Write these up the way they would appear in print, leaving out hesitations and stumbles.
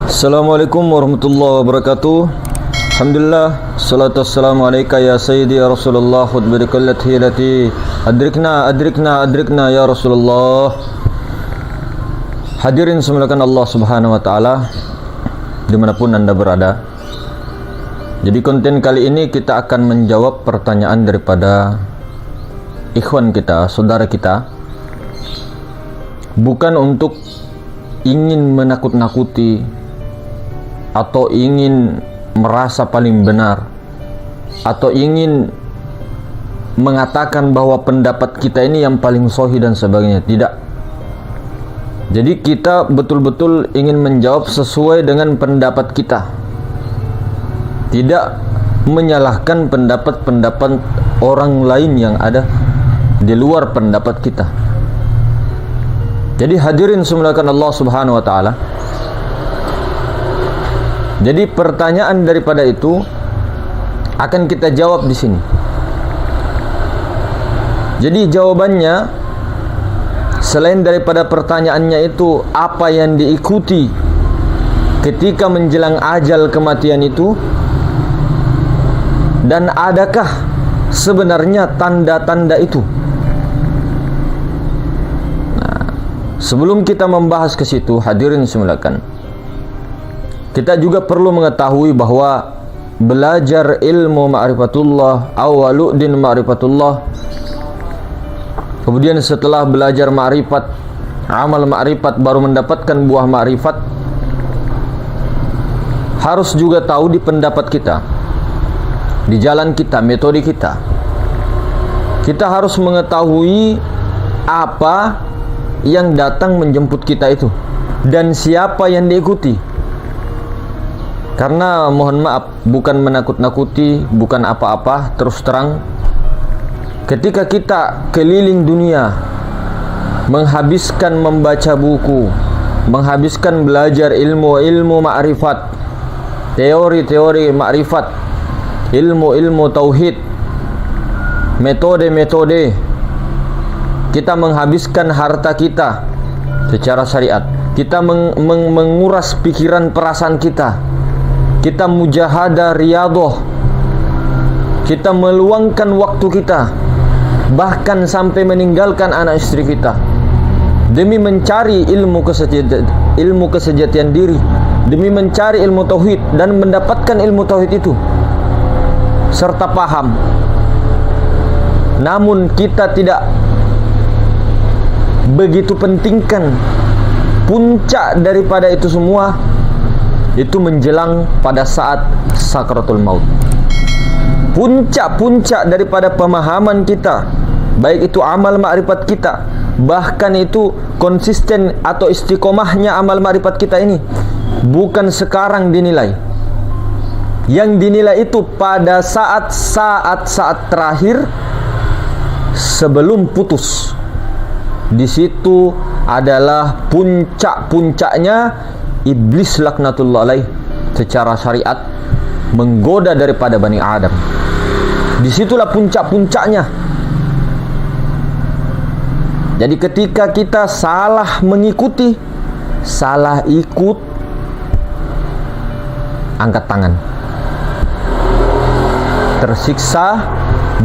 Assalamualaikum warahmatullahi wabarakatuh. Alhamdulillah, salatu wassalamu alaika ya sayyidi ya Rasulullah, khutbadikallati lati adrikna ya Rasulullah. Hadirin semuliakan Allah subhanahu wa ta'ala dimanapun anda berada. Jadi konten kali ini kita akan menjawab pertanyaan daripada ikhwan kita, saudara kita. Bukan untuk ingin menakut-nakuti atau ingin merasa paling benar atau ingin mengatakan bahwa pendapat kita ini yang paling sahih dan sebagainya. Tidak. Jadi kita betul-betul ingin menjawab sesuai dengan pendapat kita, tidak menyalahkan pendapat-pendapat orang lain yang ada di luar pendapat kita. Jadi hadirin semuliakan Allah subhanahu wa ta'ala. Jadi pertanyaan daripada itu akan kita jawab di sini. Jadi jawabannya, selain daripada pertanyaannya itu apa yang diikuti ketika menjelang ajal kematian itu, dan adakah sebenarnya tanda-tanda itu. Nah, sebelum kita membahas ke situ, hadirin semuliakan, kita juga perlu mengetahui bahwa belajar ilmu ma'rifatullah, awaluddin ma'rifatullah, kemudian setelah belajar ma'rifat, amal ma'rifat, baru mendapatkan buah ma'rifat, harus juga tahu di pendapat kita, di jalan kita, metode kita. Kita harus mengetahui apa yang datang menjemput kita itu dan siapa yang diikuti. Karena mohon maaf, bukan menakut-nakuti, bukan apa-apa, terus terang, ketika kita keliling dunia, menghabiskan membaca buku, menghabiskan belajar ilmu-ilmu ma'rifat, teori-teori ma'rifat, ilmu-ilmu tauhid, metode-metode, kita menghabiskan harta kita secara syariat, kita menguras pikiran perasaan kita, kita mujahadah riyadhah, kita meluangkan waktu kita, bahkan sampai meninggalkan anak istri kita demi mencari ilmu kesejatian diri, demi mencari ilmu tauhid dan mendapatkan ilmu tauhid itu serta paham. Namun kita tidak begitu pentingkan puncak daripada itu semua, itu menjelang pada saat sakratul maut. Puncak-puncak daripada pemahaman kita, baik itu amal ma'rifat kita, bahkan itu konsisten atau istiqomahnya amal ma'rifat kita ini, bukan sekarang dinilai. Yang dinilai itu pada saat-saat terakhir sebelum putus. Di situ adalah puncak-puncaknya iblis laknatullah alaih secara syariat menggoda daripada Bani Adam. Disitulah puncak-puncaknya. Jadi ketika kita salah mengikuti, salah ikut, angkat tangan. Tersiksa,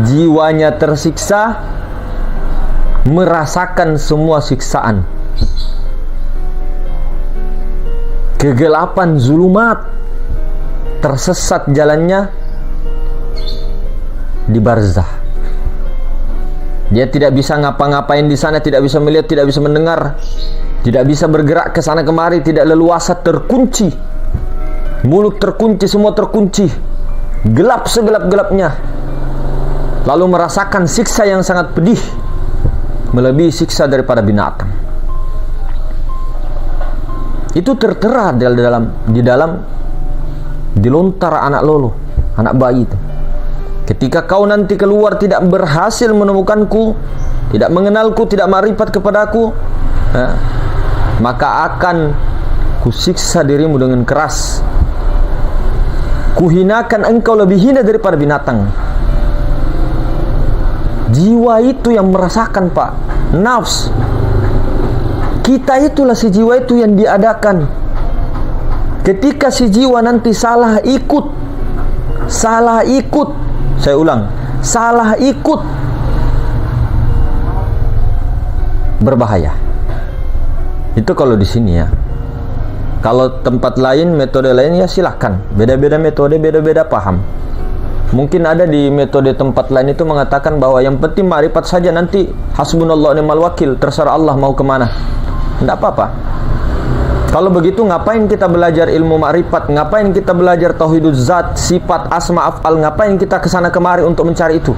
jiwanya tersiksa, merasakan semua siksaan, kegelapan, zulumat, tersesat jalannya di barzah. Dia tidak bisa ngapa-ngapain di sana, tidak bisa melihat, tidak bisa mendengar, tidak bisa bergerak ke sana kemari, tidak leluasa, terkunci. Mulut terkunci, semua terkunci. Gelap segelap-gelapnya. Lalu merasakan siksa yang sangat pedih, melebihi siksa daripada binatang. Itu tertera di lontar anak lolo, anak bayi itu. Ketika kau nanti keluar tidak berhasil menemukanku, tidak mengenalku, tidak ma'rifat kepadaku, maka akan kusiksa dirimu dengan keras, kuhinakan engkau lebih hina daripada binatang. Jiwa itu yang merasakan, Pak. Nafs. Kita itulah si jiwa itu yang diadakan. Ketika si jiwa nanti salah ikut, saya ulang, salah ikut, berbahaya. Itu kalau di sini ya. Kalau tempat lain, metode lain ya silahkan. Beda-beda metode, beda-beda paham. Mungkin ada di metode tempat lain itu mengatakan bahwa yang penting ma'rifat saja, nanti hasbunallah wa ni'mal wakil, terserah Allah mau kemana. Tidak apa-apa. Kalau begitu ngapain kita belajar ilmu ma'rifat? Ngapain kita belajar tauhiduz zat, sifat, asma, af'al? Ngapain kita kesana kemari untuk mencari itu?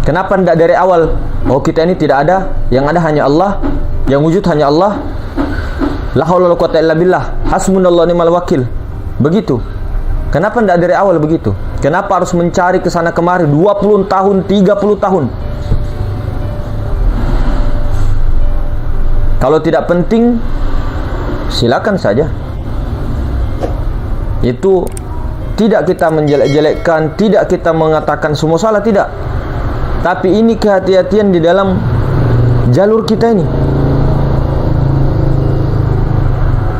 Kenapa tidak dari awal? Oh, kita ini tidak ada, yang ada hanya Allah, yang wujud hanya Allah. La haula wala quwwata illa billah, hasbunallahu wa ni'mal wakil. Begitu. Kenapa tidak dari awal begitu? Kenapa harus mencari kesana kemari 20 tahun, 30 tahun? Kalau tidak penting, silakan saja. Itu tidak kita menjelek-jelekkan, tidak kita mengatakan semua salah, tidak. Tapi ini kehati-hatian di dalam jalur kita ini.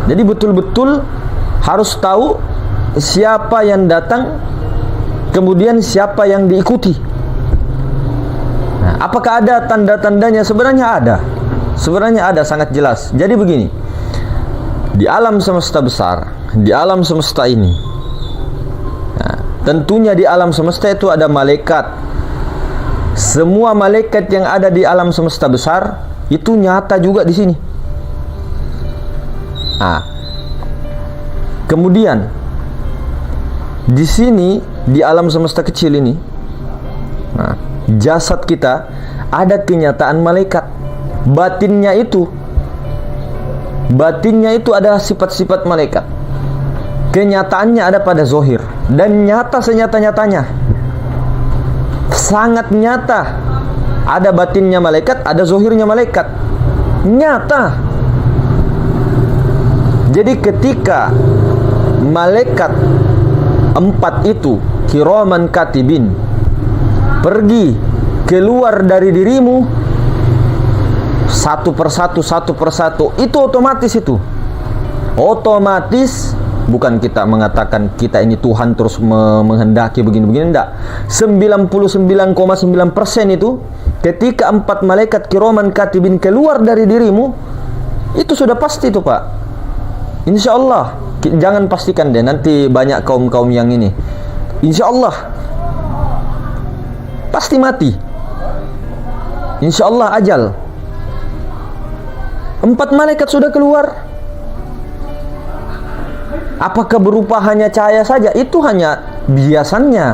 Jadi betul-betul harus tahu siapa yang datang, kemudian siapa yang diikuti. Nah, apakah ada tanda-tandanya? Sebenarnya ada. Sebenarnya ada, sangat jelas. Jadi begini, di alam semesta besar, di alam semesta ini, nah, tentunya di alam semesta itu ada malaikat. Semua malaikat yang ada di alam semesta besar itu nyata juga di sini. Nah, kemudian di sini, di alam semesta kecil ini, nah, jasad kita ada kenyataan malaikat. Batinnya itu ada sifat-sifat malaikat. Kenyataannya ada pada zohir, dan nyata senyata-nyatanya, sangat nyata. Ada batinnya malaikat, ada zohirnya malaikat, nyata. Jadi ketika malaikat 4 itu, kiraman katibin, pergi keluar dari dirimu satu persatu, itu otomatis itu. Otomatis, bukan kita mengatakan kita ini Tuhan terus menghendaki begini-begini, enggak. 99,9% itu ketika 4 malaikat kiraman katibin keluar dari dirimu, itu sudah pasti itu, Pak. Insya Allah. Jangan pastikan deh, nanti banyak kaum-kaum yang ini. Insya Allah pasti mati. Insya Allah ajal. 4 malaikat sudah keluar. Apakah berupa hanya cahaya saja? Itu hanya biasannya.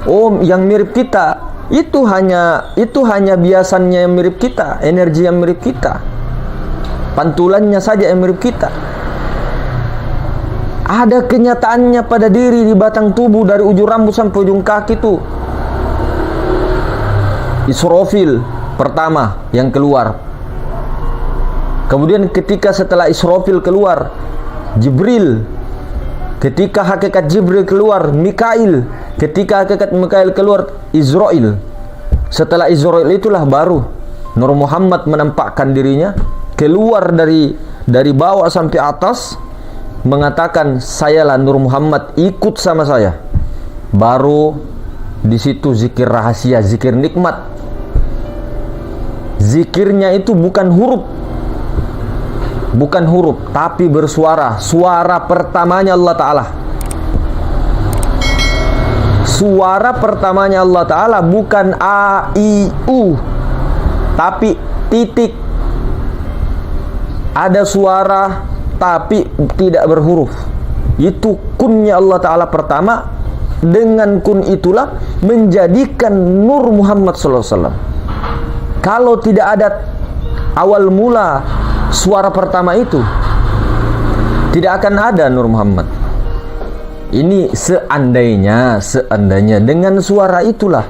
Oh, yang mirip kita, itu hanya biasannya yang mirip kita, energi yang mirip kita, pantulannya saja yang mirip kita. Ada kenyataannya pada diri, di batang tubuh, dari ujung rambut sampai ujung kaki itu. Israfil pertama yang keluar. Kemudian ketika setelah Israfil keluar, Jibril. Ketika hakikat Jibril keluar, Mikail. Ketika hakikat Mikail keluar, Israel. Setelah Israel itulah baru Nur Muhammad menampakkan dirinya, keluar dari bawah sampai atas, mengatakan, sayalah Nur Muhammad, ikut sama saya. Baru di situ zikir rahasia, zikir nikmat. Zikirnya itu bukan huruf, tapi bersuara. Suara pertamanya Allah Ta'ala. Suara pertamanya Allah Ta'ala bukan A, I, U, tapi titik. Ada suara tapi tidak berhuruf. Itu kunnya Allah Ta'ala pertama. Dengan kun itulah menjadikan Nur Muhammad SAW. Kalau tidak ada awal mula suara pertama itu, tidak akan ada Nur Muhammad. Ini seandainya dengan suara itulah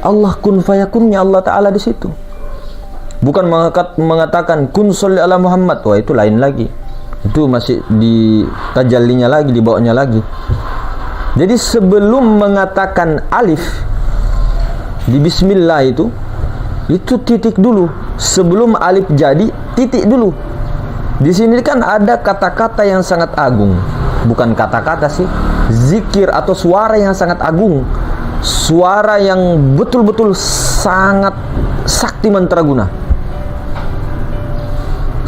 Allah kun fayakunnya Allah Ta'ala di situ. Bukan mengatakan kun sholli ala Muhammad. Wah, itu lain lagi. Itu masih di tajallinya lagi, di bawahnya lagi. Jadi sebelum mengatakan alif di bismillah itu titik dulu. Sebelum alif jadi, titik dulu. Di sini kan ada kata-kata yang sangat agung. Bukan kata-kata sih, zikir atau suara yang sangat agung. Suara yang betul-betul sangat sakti mantraguna.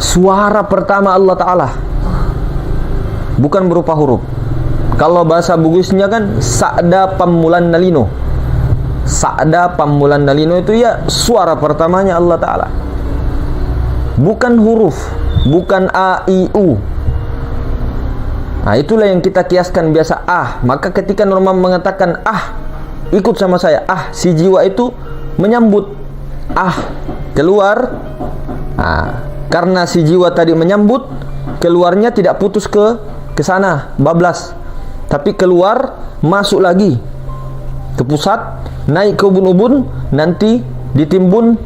Suara pertama Allah Ta'ala, bukan berupa huruf. Kalau bahasa Bugisnya kan Sa'da Pammulan Nalino. Sa'da Pammulan Nalino itu ya suara pertamanya Allah Ta'ala, bukan huruf, bukan A, I, U. Nah, itulah yang kita kiaskan biasa Maka ketika Norma mengatakan ikut sama saya, si jiwa itu menyambut keluar. Nah, karena si jiwa tadi menyambut, keluarnya tidak putus ke sana bablas, tapi keluar masuk lagi ke pusat, naik ke ubun-ubun, nanti ditimbun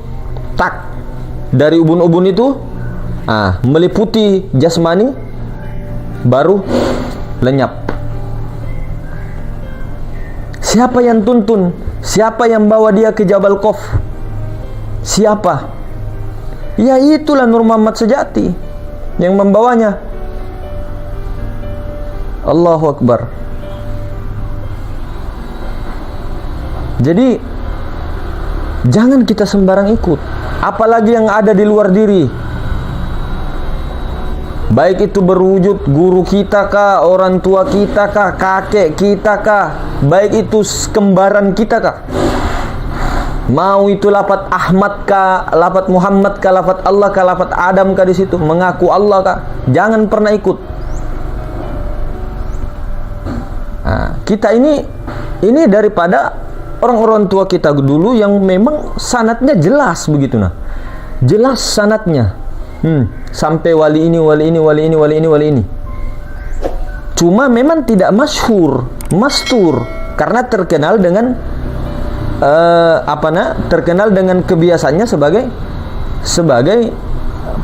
dari ubun-ubun itu meliputi jasmani, baru lenyap. Siapa yang tuntun? Siapa yang bawa dia ke Jabal Qaf? Siapa? Ya itulah Nur Muhammad sejati yang membawanya. Allahu Akbar. Jadi jangan kita sembarang ikut, apalagi yang ada di luar diri. Baik itu berwujud guru kita kah, orang tua kita kah, kakek kita kah, baik itu kembaran kita kah, mau itu lafaz Ahmad kah, lafaz Muhammad kah, lafaz Allah kah, lafaz Adam kah, di situ mengaku Allah kah, jangan pernah ikut. Kita ini daripada orang-orang tua kita dulu yang memang sanadnya jelas begitu, jelas sanadnya. Sampai wali ini, wali ini, wali ini, wali ini, wali ini. Cuma memang tidak mastur, karena terkenal dengan terkenal dengan kebiasaannya sebagai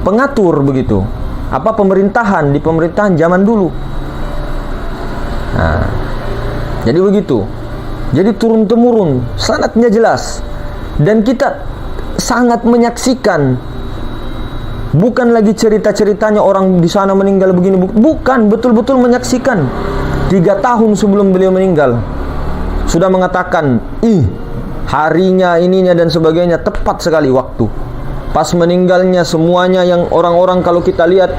pengatur begitu. Pemerintahan di pemerintahan zaman dulu. Jadi begitu. Jadi turun temurun, sanadnya jelas, dan kita sangat menyaksikan. Bukan lagi cerita-ceritanya orang di sana meninggal begini, bukan, betul-betul menyaksikan. 3 tahun sebelum beliau meninggal sudah mengatakan harinya, ininya dan sebagainya, tepat sekali waktu. Pas meninggalnya semuanya, yang orang-orang kalau kita lihat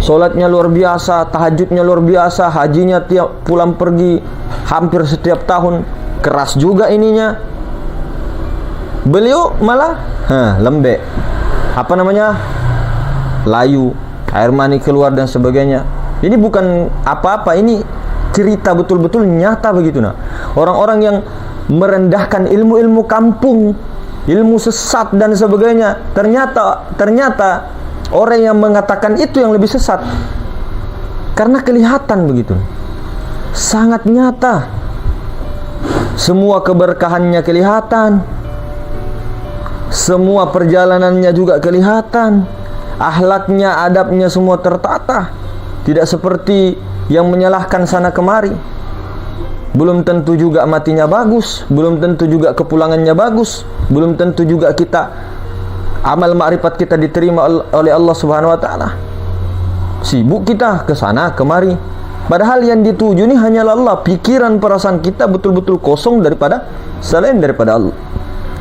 sholatnya luar biasa, tahajudnya luar biasa, hajinya tiap pulang pergi hampir setiap tahun, keras juga ininya. Beliau malah lembek, layu, air mani keluar dan sebagainya. Ini bukan apa-apa, ini cerita betul-betul nyata begitu. Orang-orang yang merendahkan ilmu-ilmu kampung, ilmu sesat dan sebagainya, ternyata orang yang mengatakan itu yang lebih sesat, karena kelihatan begitu, sangat nyata. Semua keberkahannya kelihatan, semua perjalanannya juga kelihatan, akhlaknya, adabnya semua tertata. Tidak seperti yang menyalahkan sana kemari. Belum tentu juga matinya bagus, belum tentu juga kepulangannya bagus, belum tentu juga kita amal ma'rifat kita diterima oleh Allah Subhanahu wa taala. Sibuk kita ke sana kemari, padahal yang dituju ini hanyalah Allah. Pikiran perasaan kita betul-betul kosong selain daripada Allah.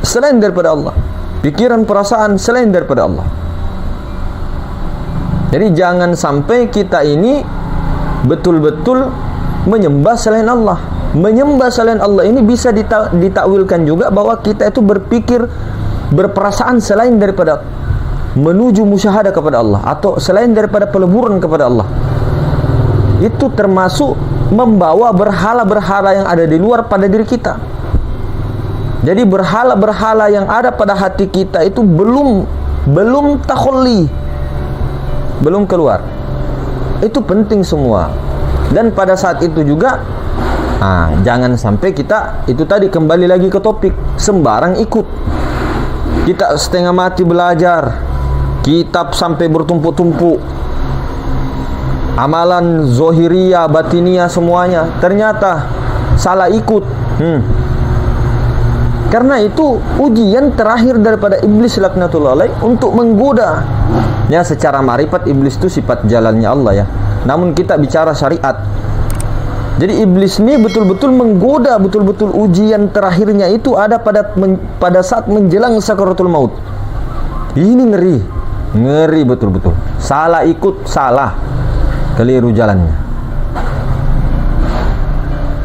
Selain daripada Allah. Pikiran perasaan selain daripada Allah. Jadi jangan sampai kita ini betul-betul menyembah selain Allah. Menyembah selain Allah ini bisa ditakwilkan juga bahwa kita itu berpikir, berperasaan selain daripada, menuju musyahadah kepada Allah, atau selain daripada peleburan kepada Allah. Itu termasuk membawa berhala-berhala yang ada di luar pada diri kita. Jadi berhala-berhala yang ada pada hati kita itu belum takholli, belum keluar. Itu penting semua. Dan pada saat itu juga jangan sampai kita itu tadi, kembali lagi ke topik, sembarang ikut. Kita setengah mati belajar kitab sampai bertumpuk-tumpuk, amalan zohiriyah, batiniyah semuanya, ternyata salah ikut. Karena itu ujian terakhir daripada iblis laknatullah alaih untuk menggoda. Ya, secara ma'rifat iblis itu sifat jalannya Allah ya. Namun kita bicara syariat. Jadi iblis ini betul-betul menggoda, betul-betul ujian terakhirnya itu ada pada saat menjelang sakaratul maut. Ini ngeri. Ngeri betul-betul. Salah ikut, salah. Keliru jalannya.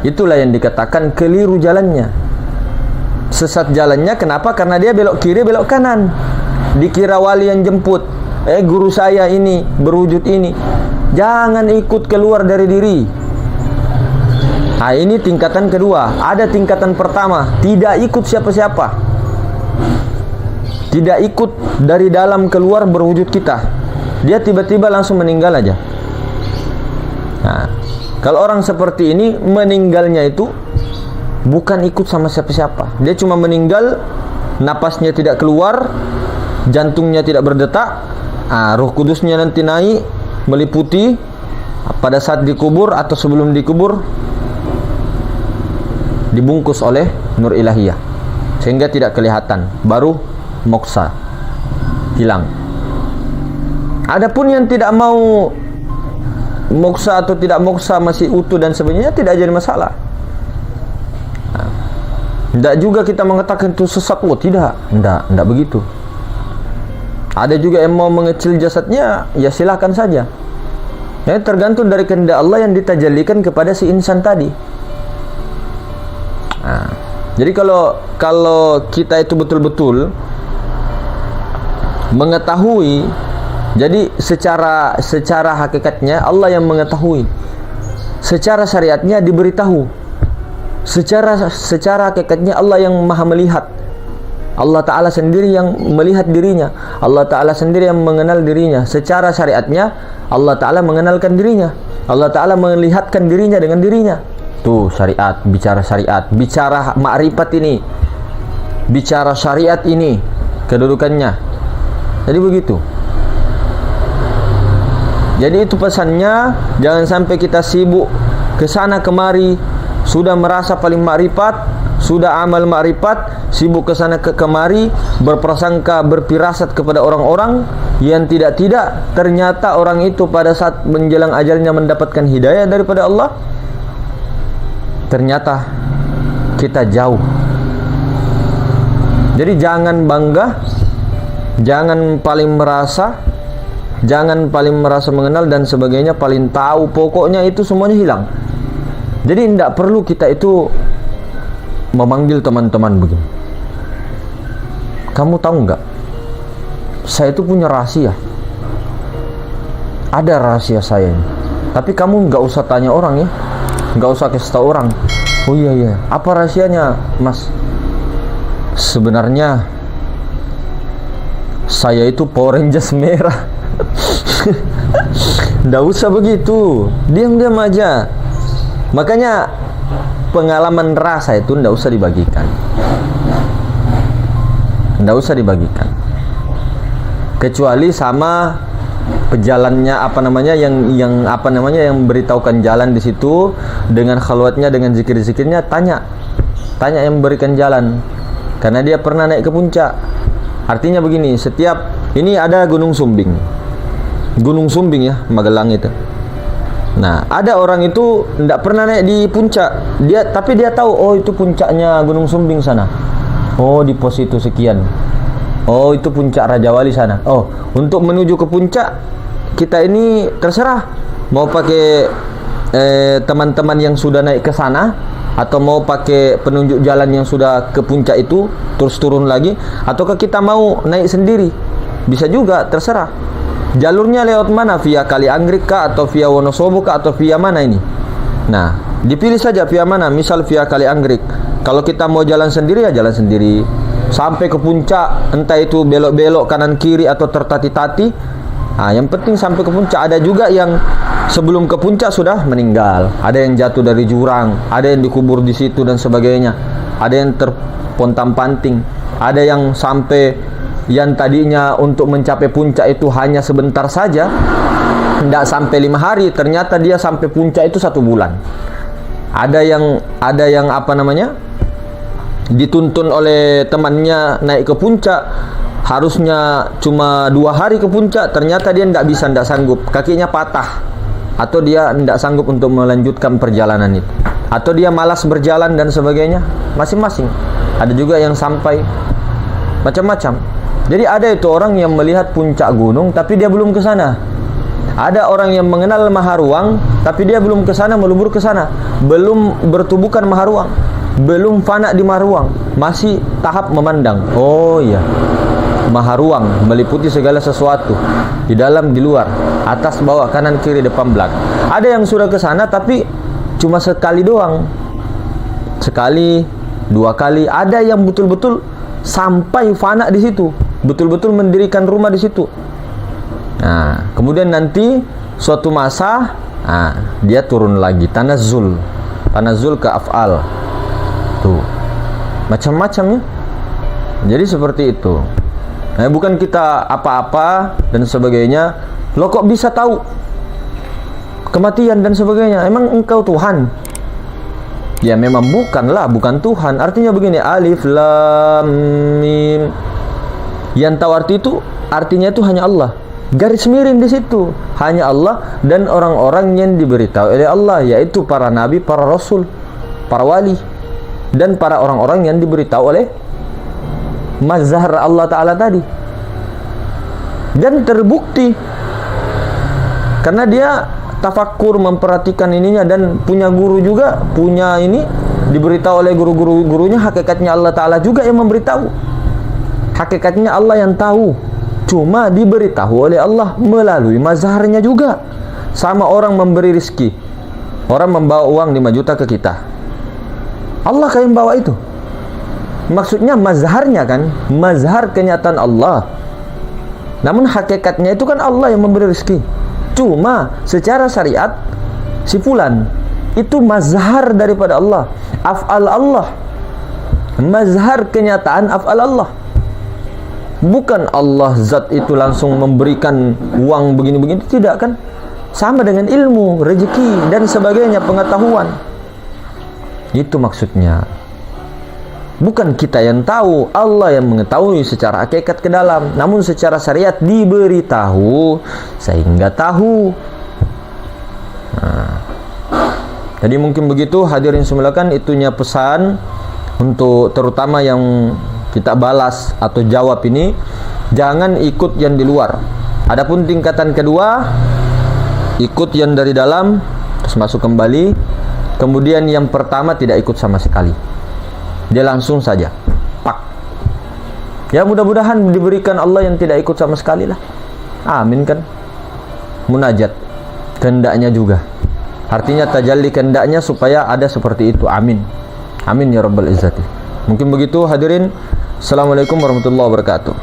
Itulah yang dikatakan keliru jalannya. Sesat jalannya, kenapa? Karena dia belok kiri, belok kanan. Dikira wali yang jemput. Guru saya ini, berwujud ini. Jangan ikut keluar dari diri. Nah, ini tingkatan kedua. Ada tingkatan pertama, tidak ikut siapa-siapa. Tidak ikut dari dalam keluar berwujud kita. Dia tiba-tiba langsung meninggal aja. Nah, kalau orang seperti ini meninggalnya itu bukan ikut sama siapa-siapa. Dia cuma meninggal, napasnya tidak keluar, jantungnya tidak berdetak. Roh kudusnya nanti naik, meliputi pada saat dikubur atau sebelum dikubur, dibungkus oleh nur ilahiyah sehingga tidak kelihatan, baru moksa, hilang. Adapun yang tidak mau moksa atau tidak moksa, masih utuh dan sebagainya, tidak jadi masalah. Tidak juga kita mengatakan itu sesat. Tidak begitu. Ada juga yang mau mengecil jasadnya, ya silakan saja. Ya, tergantung dari kehendak Allah yang ditajallikan kepada si insan tadi. Nah, jadi kalau kita itu betul-betul mengetahui, jadi secara hakikatnya Allah yang mengetahui, secara syariatnya diberitahu. Secara hakikatnya Allah yang maha melihat. Allah Ta'ala sendiri yang melihat dirinya. Allah Ta'ala sendiri yang mengenal dirinya. Secara syariatnya Allah Ta'ala mengenalkan dirinya. Allah Ta'ala melihatkan dirinya dengan dirinya. Tuh syariat, bicara syariat, bicara ma'rifat ini, bicara syariat ini kedudukannya. Jadi begitu. Jadi itu pesannya, jangan sampai kita sibuk kesana kemari. Sudah merasa paling makrifat, sudah amal makrifat, sibuk kesana kemari, berprasangka, berpirasat kepada orang-orang yang tidak-tidak. Ternyata orang itu pada saat menjelang ajalnya mendapatkan hidayah daripada Allah, ternyata kita jauh. Jadi jangan bangga, jangan paling merasa, jangan paling merasa mengenal dan sebagainya, paling tahu, pokoknya itu semuanya hilang. Jadi tidak perlu kita itu memanggil teman-teman begini. Kamu tahu nggak? Saya itu punya rahasia. Ada rahasia saya ini. Tapi kamu nggak usah tanya orang ya. Nggak usah kasih tahu orang. Oh iya. Apa rahasianya, Mas? Sebenarnya saya itu Power Rangers merah. Nggak usah begitu. Diam-diam aja. Makanya pengalaman rasa itu tidak usah dibagikan. Tidak usah dibagikan. Kecuali sama pejalannya yang beritahukan jalan di situ dengan khalwatnya, dengan zikir-zikirnya, tanya yang memberikan jalan. Karena dia pernah naik ke puncak. Artinya begini, setiap ini ada Gunung Sumbing ya, Magelang itu. Nah, ada orang itu tidak pernah naik di puncak, tapi dia tahu, oh itu puncaknya Gunung Sumbing sana. Oh, di pos itu sekian. Oh, itu puncak Raja Wali sana. Oh, untuk menuju ke puncak kita ini terserah mau pakai teman-teman yang sudah naik ke sana, atau mau pakai penunjuk jalan yang sudah ke puncak itu terus turun lagi, ataukah kita mau naik sendiri. Bisa juga, terserah. Jalurnya lewat mana? Via Kali Anggrek kah, atau via Wonosobo kah, atau via mana ini? Nah, dipilih saja via mana. Misal via Kali Anggrek. Kalau kita mau jalan sendiri, ya jalan sendiri sampai ke puncak, entah itu belok-belok kanan kiri atau tertati-tati. Nah, yang penting sampai ke puncak. Ada juga yang sebelum ke puncak sudah meninggal. Ada yang jatuh dari jurang, ada yang dikubur di situ dan sebagainya. Ada yang terpontang-panting, ada yang sampai yang tadinya untuk mencapai puncak itu hanya sebentar saja, tidak sampai 5 hari, ternyata dia sampai puncak itu 1 bulan. Ada yang dituntun oleh temannya naik ke puncak, harusnya cuma 2 hari ke puncak, ternyata dia tidak bisa, tidak sanggup, kakinya patah, atau dia tidak sanggup untuk melanjutkan perjalanan itu, atau dia malas berjalan dan sebagainya. Masing-masing. Ada juga yang sampai macam-macam. Jadi ada itu orang yang melihat puncak gunung tapi dia belum ke sana. Ada orang yang mengenal Maharuang tapi dia belum ke sana, melubur ke sana, belum bertubuhkan Maharuang, belum fana di Maharuang, masih tahap memandang. Oh iya, Maharuang meliputi segala sesuatu, di dalam, di luar, atas, bawah, kanan, kiri, depan, belakang. Ada yang sudah ke sana tapi cuma sekali doang, sekali, 2 kali. Ada yang betul-betul sampai fana di situ, betul-betul mendirikan rumah di situ. Nah, kemudian nanti suatu masa, dia turun lagi, tanazzul ke af'al. Tuh, macam-macamnya. Jadi seperti itu. Nah, bukan kita apa-apa dan sebagainya. Lo kok bisa tahu kematian dan sebagainya? Emang engkau Tuhan? Ya memang bukanlah, bukan Tuhan. Artinya begini, alif lam mim. Yang tahu arti itu, artinya itu hanya Allah. Garis miring di situ, hanya Allah dan orang-orang yang diberitahu oleh Allah, yaitu para nabi, para rasul, para wali, dan para orang-orang yang diberitahu oleh mazhar Allah Ta'ala tadi. Dan terbukti karena dia tafakkur, memperhatikan ininya, dan punya guru juga, punya ini, diberitahu oleh guru-gurunya. Hakikatnya Allah Ta'ala juga yang memberitahu, hakikatnya Allah yang tahu, cuma diberitahu oleh Allah melalui mazharnya juga. Sama orang memberi rizki, orang membawa uang 5 juta ke kita, Allah yang bawa itu. Maksudnya mazharnya kan, mazhar kenyataan Allah. Namun hakikatnya itu kan Allah yang memberi rezeki. Cuma secara syariat, si fulan itu mazhar daripada Allah, af'al Allah, mazhar kenyataan af'al Allah. Bukan Allah zat itu langsung memberikan uang begini-begini, tidak kan? Sama dengan ilmu, rezeki dan sebagainya, pengetahuan. Itu maksudnya. Bukan kita yang tahu, Allah yang mengetahui secara hakikat ke dalam. Namun secara syariat diberitahu sehingga tahu. Jadi mungkin begitu hadirin semulakan, itunya pesan untuk terutama yang kita balas atau jawab ini. Jangan ikut yang di luar. Adapun tingkatan kedua, ikut yang dari dalam terus masuk kembali. Kemudian yang pertama tidak ikut sama sekali, dia langsung saja pak. Ya mudah-mudahan diberikan Allah yang tidak ikut sama sekali lah. Amin kan. Munajat kehendaknya juga, artinya tajalli kehendaknya supaya ada seperti itu. Amin, amin ya rabbal izzati. Mungkin begitu hadirin. Assalamualaikum warahmatullahi wabarakatuh.